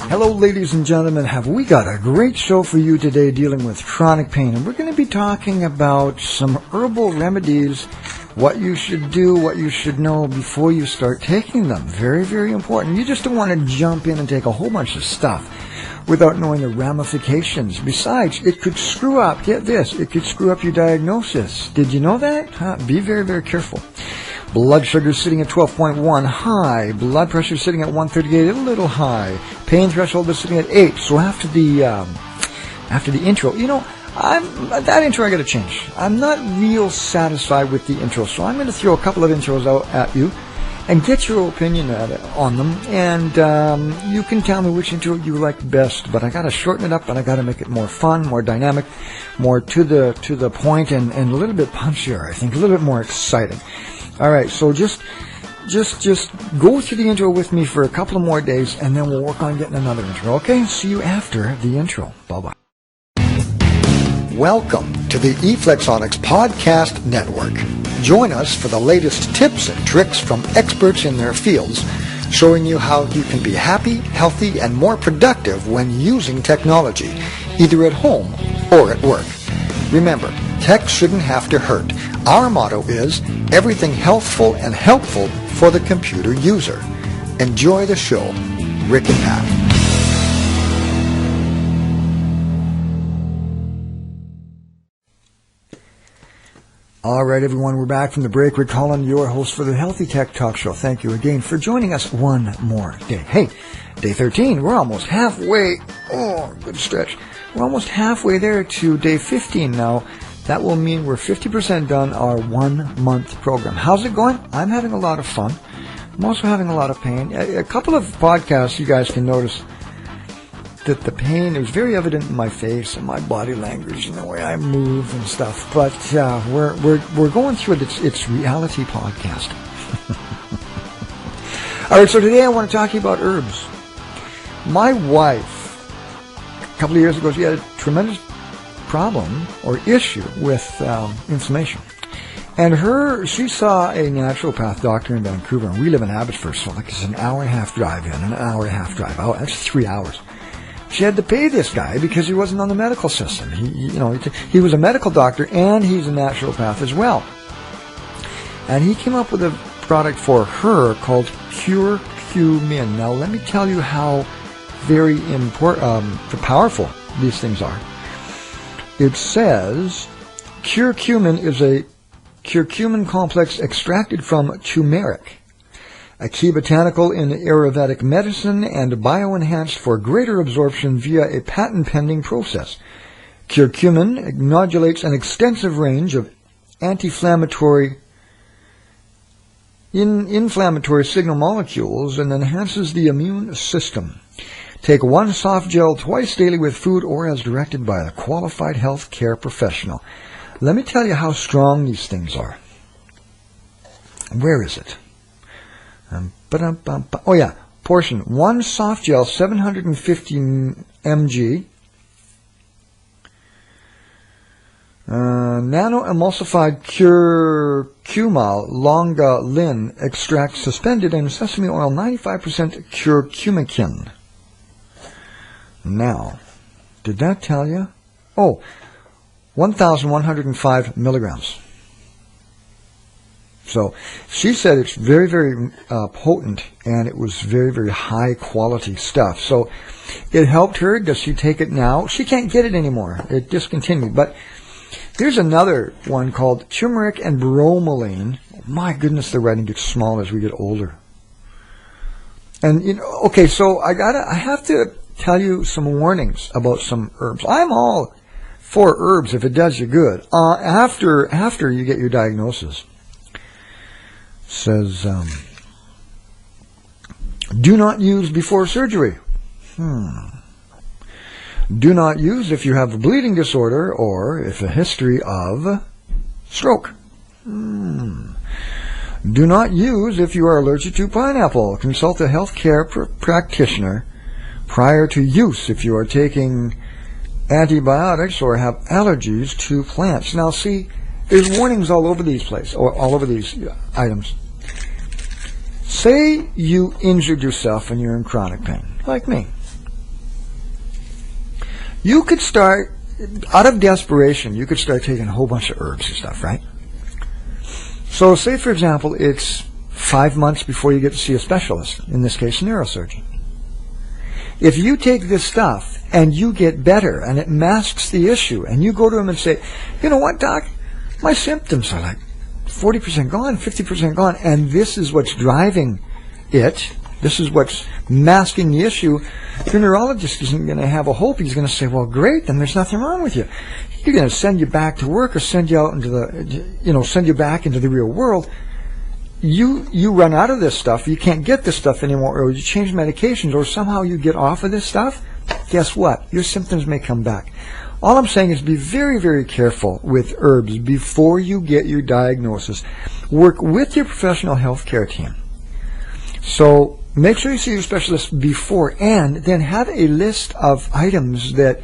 Hello, ladies and gentlemen. Have we got a great show for you today dealing with chronic pain? And we're going to be talking about some herbal remedies, what you should do, what you should know before you start taking them. Very, very important. You just don't want to jump in and take a whole bunch of stuff without knowing the ramifications. Besides, it could screw up, get this, it could screw up your diagnosis. Did you know that? Be very, very careful. Blood sugar sitting at 12.1, high. Blood pressure sitting at 138, a little high. Pain threshold is sitting at 8. So after the intro, that intro I got to change. I'm not real satisfied with the intro, so I'm going to throw a couple of intros out at you and get your opinion on them. And you can tell me which intro you like best. But I got to shorten it up, and I got to make it more fun, more dynamic, more to the point, and a little bit punchier. I think a little bit more exciting. All right, so just go through the intro with me for a couple of more days, and then we'll work on getting another intro. Okay, see you after the intro. Bye-bye. Welcome to the eFlexonics Podcast Network. Join us for the latest tips and tricks from experts in their fields, showing you how you can be happy, healthy, and more productive when using technology, either at home or at work. Remember, tech shouldn't have to hurt. Our motto is, everything healthful and helpful for the computer user. Enjoy the show. Rick and Pat. All right, everyone, we're back from the break. Rick Holland, your host for the Healthy Tech Talk Show. Thank you again for joining us one more day. Hey, day 13, we're almost halfway. Oh, good stretch. We're almost halfway there to day 15 now. That will mean we're 50% done our 1 month program. How's it going? I'm having a lot of fun. I'm also having a lot of pain. A couple of podcasts, you guys can notice that the pain is very evident in my face and my body language and the way I move and stuff. But we're going through it. It's reality podcast. All right, so today I want to talk to you about herbs. My wife, a couple of years ago, she had a tremendous problem or issue with inflammation. And she saw a naturopath doctor in Vancouver, and we live in Abbotsford, so it's an hour and a half drive in, an hour and a half drive out. That's 3 hours. She had to pay this guy because he wasn't on the medical system. He was a medical doctor, and he's a naturopath as well. And he came up with a product for her called Curcumin. Now, let me tell you how very powerful these things are. It says curcumin is a curcumin complex extracted from turmeric, a key botanical in Ayurvedic medicine and bioenhanced for greater absorption via a patent-pending process. Curcumin modulates an extensive range of inflammatory signal molecules and enhances the immune system. Take one soft gel twice daily with food or as directed by a qualified health care professional. Let me tell you how strong these things are. Where is it? Oh yeah, portion. One soft gel, 750 mg. Nano-emulsified curcumal longa-lin extract suspended in sesame oil, 95% curcumin. Now, did that tell you? Oh, 1,105 milligrams. So she said it's very, very potent, and it was very, very high quality stuff. So it helped her. Does she take it now? She can't get it anymore. It discontinued. But here's another one called turmeric and bromelain. My goodness, the writing gets small as we get older. And okay, so I have to tell you some warnings about some herbs. I'm all for herbs if it does you good. After you get your diagnosis. Says, do not use before surgery. Do not use if you have a bleeding disorder or if a history of stroke. Do not use if you are allergic to pineapple. Consult a healthcare practitioner prior to use if you are taking antibiotics or have allergies to plants. Now, see, there's warnings all over these places, or all over these items. say you injured yourself and you're in chronic pain, like me. You could start, out of desperation, you could start taking a whole bunch of herbs and stuff, right? So say, for example, it's 5 months before you get to see a specialist, in this case, a neurosurgeon. If you take this stuff and you get better and it masks the issue, and you go to him and say, you know what, doc, my symptoms are like 40% gone, 50% gone, and this is what's driving it, this is what's masking the issue, your neurologist isn't going to have a hope. He's going to say, well, great, then there's nothing wrong with you. He's going to send you back to work or send you out into the, send you back into the real world. You run out of this stuff, you can't get this stuff anymore, or you change medications, or somehow you get off of this stuff, guess what? Your symptoms may come back. All I'm saying is be very, very careful with herbs before you get your diagnosis. Work with your professional healthcare team. So make sure you see your specialist before, and then have a list of items that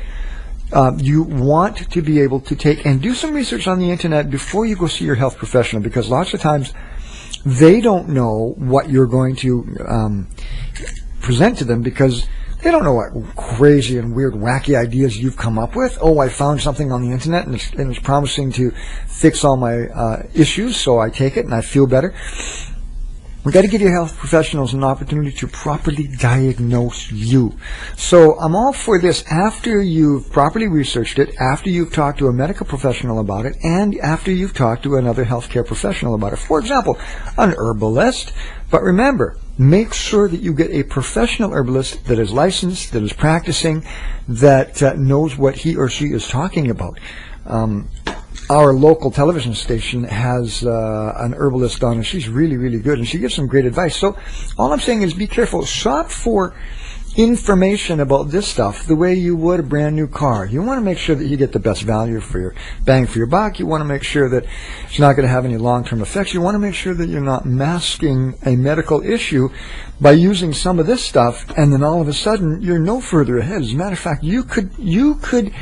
you want to be able to take, and do some research on the internet before you go see your health professional, because lots of times they don't know what you're going to present to them, because they don't know what crazy and weird, wacky ideas you've come up with. Oh, I found something on the internet and it's promising to fix all my issues, so I take it and I feel better. We've got to give your health professionals an opportunity to properly diagnose you. So I'm all for this after you've properly researched it, after you've talked to a medical professional about it, and after you've talked to another healthcare professional about it. For example, an herbalist. But remember, make sure that you get a professional herbalist that is licensed, that is practicing, that knows what he or she is talking about. Our local television station has an herbalist on, and she's really, really good, and she gives some great advice. So all I'm saying is be careful. Shop for information about this stuff the way you would a brand new car. You want to make sure that you get the best value for your bang for your buck. You want to make sure that it's not going to have any long-term effects. You want to make sure that you're not masking a medical issue by using some of this stuff, and then all of a sudden you're no further ahead. As a matter of fact, you could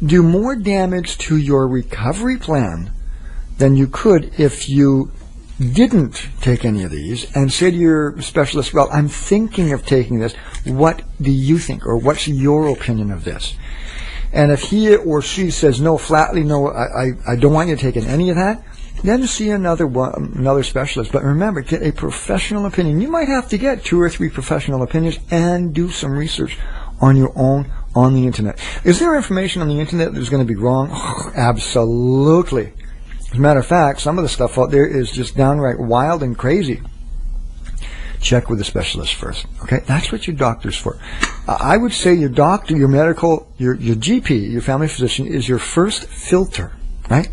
do more damage to your recovery plan than you could if you didn't take any of these and say to your specialist, well, I'm thinking of taking this. What do you think? Or what's your opinion of this? And if he or she says, no, flatly, no, I don't want you taking any of that, then see another specialist. But remember, get a professional opinion. You might have to get 2 or 3 professional opinions and do some research on your own on the internet. Is there information on the internet that's going to be wrong? Oh, absolutely. As a matter of fact, some of the stuff out there is just downright wild and crazy. Check with a specialist first. Okay, that's what your doctor's for. I would say your doctor, your medical, your GP, your family physician is your first filter, right?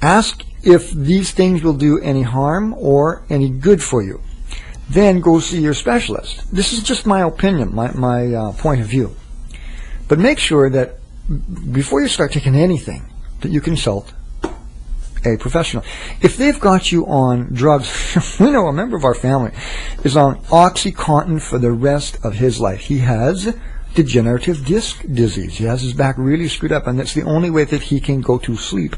Ask if these things will do any harm or any good for you. Then go see your specialist. This is just my opinion, my point of view. But make sure that before you start taking anything, that you consult a professional. If they've got you on drugs, we know a member of our family is on OxyContin for the rest of his life. He has degenerative disc disease. He has his back really screwed up, and that's the only way that he can go to sleep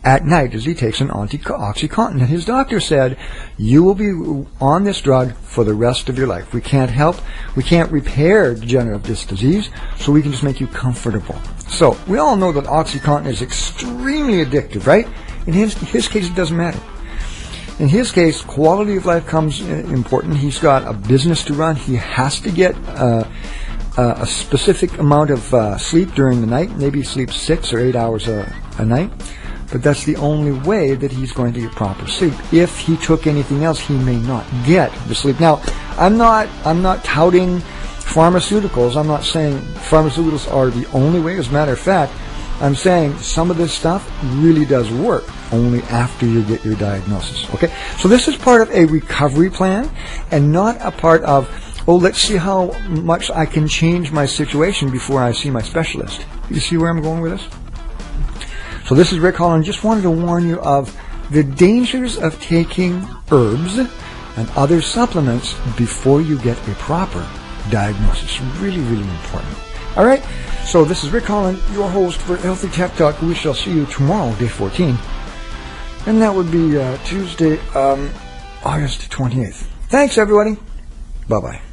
at night is he takes an OxyContin. And his doctor said, you will be on this drug for the rest of your life. We can't repair degenerative disc disease, so we can just make you comfortable. So we all know that OxyContin is extremely addictive, right? In his case, it doesn't matter. In his case, quality of life comes important. He's got a business to run. He has to get a specific amount of sleep during the night. Maybe he sleeps 6 or 8 hours a night. But that's the only way that he's going to get proper sleep. If he took anything else, he may not get the sleep. Now, I'm not touting pharmaceuticals. I'm not saying pharmaceuticals are the only way. As a matter of fact, I'm saying some of this stuff really does work only after you get your diagnosis. Okay? So this is part of a recovery plan and not a part of, oh, let's see how much I can change my situation before I see my specialist. You see where I'm going with this? So this is Rick Holland. Just wanted to warn you of the dangers of taking herbs and other supplements before you get a proper diagnosis. Really, really important. All right. So this is Rick Holland, your host for Healthy Tech Talk. We shall see you tomorrow, day 14. And that would be Tuesday, August 28th. Thanks, everybody. Bye-bye.